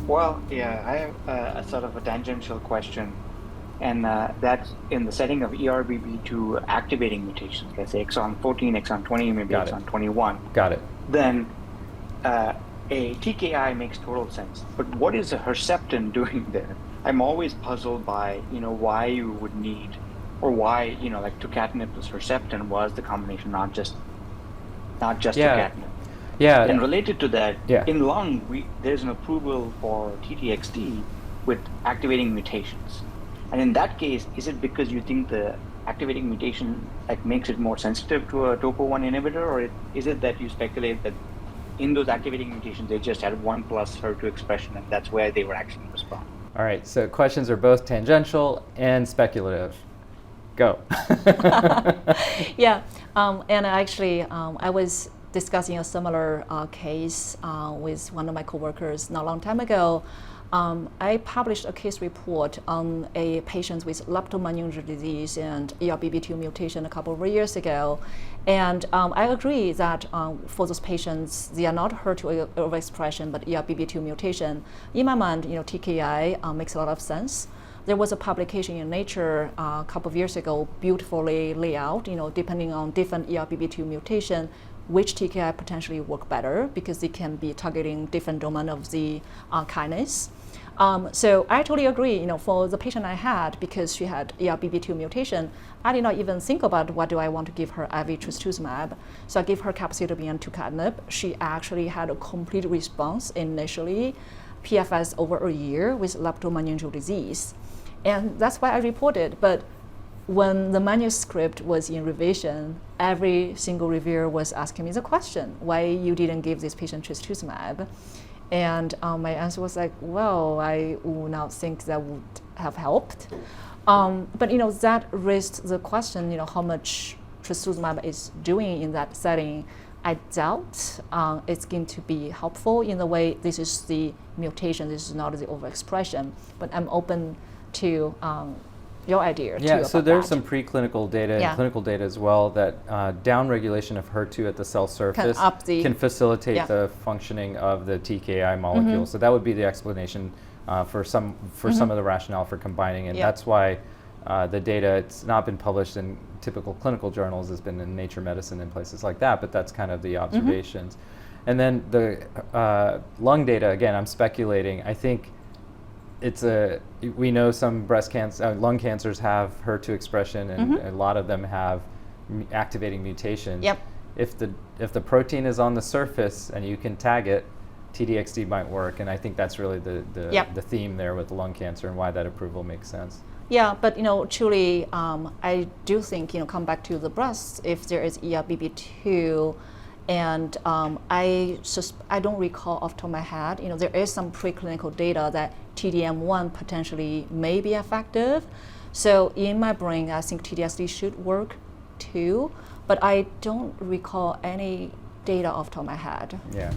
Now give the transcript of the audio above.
Well, yeah, I have a sort of a tangential question, and that's in the setting of ERBB2 activating mutations, let's say exon 14, exon 20, maybe Got it. exon 21, Got it. then uh, a TKI makes total sense. But what is a Herceptin doing there? I'm always puzzled by, why you would need, or why, like tucatinib plus Herceptin was the combination, not just Yeah. tucatinib. And Yeah. related to that, Yeah. in lung, there's an approval for T-DXd with activating mutations. And in that case, is it because you think the activating mutation like makes it more sensitive to a topo one inhibitor, or is it that you speculate that in those activating mutations they just had 1 plus HER2 expression, and that's where they were actually responding? All right. So questions are both tangential and speculative. Go. Yeah, and actually, I was discussing a similar case with one of my coworkers not a long time ago. I published a case report on a patient with leptomeningeal disease and ERBB2 mutation a couple of years ago. And I agree that for those patients, they are not HER2 overexpression, but ERBB2 mutation. In my mind, TKI makes a lot of sense. There was a publication in Nature a couple of years ago, beautifully laid out, depending on different ERBB2 mutation, which TKI potentially work better because they can be targeting different domain of the kinase. So I totally agree. For the patient I had, because she had ERBB2 mutation, I did not even think about what do I want to give her IV trastuzumab. So I gave her capecitabine and tucatinib. She actually had a complete response initially, PFS over a year with leptomeningeal disease. And that's why I reported. But when the manuscript was in revision, every single reviewer was asking me the question, why you didn't give this patient trastuzumab? And my answer was like, well, I would not think that would have helped. But that raised the question, how much trastuzumab is doing in that setting. I doubt it's going to be helpful in the way this is the mutation, this is not the overexpression. But I'm open to your idea. Yeah, so there's that. some preclinical data Yeah. and clinical data as well that downregulation of HER2 at the cell surface can facilitate the functioning of the TKI molecule. So that would be the explanation for some of the rationale for combining, and that's why the data, it's not been published in typical clinical journals, it's been in Nature Medicine and places like that, but that's kind of the observations. And then the lung data, again, I'm speculating. I think we know some lung cancers have HER2 expression, and a lot of them have activating mutations. Yep. If the protein is on the surface and you can tag it, T-DXd might work, and I think that's really the theme there with lung cancer and why that approval makes sense. Yeah, but truly, I do think come back to the breast. If there is ERBB2, and I don't recall off the top of my head. There is some preclinical data that TDM1 potentially may be effective. So in my brain, I think T-DXd should work too, but I don't recall any data off the top of my head. Yeah.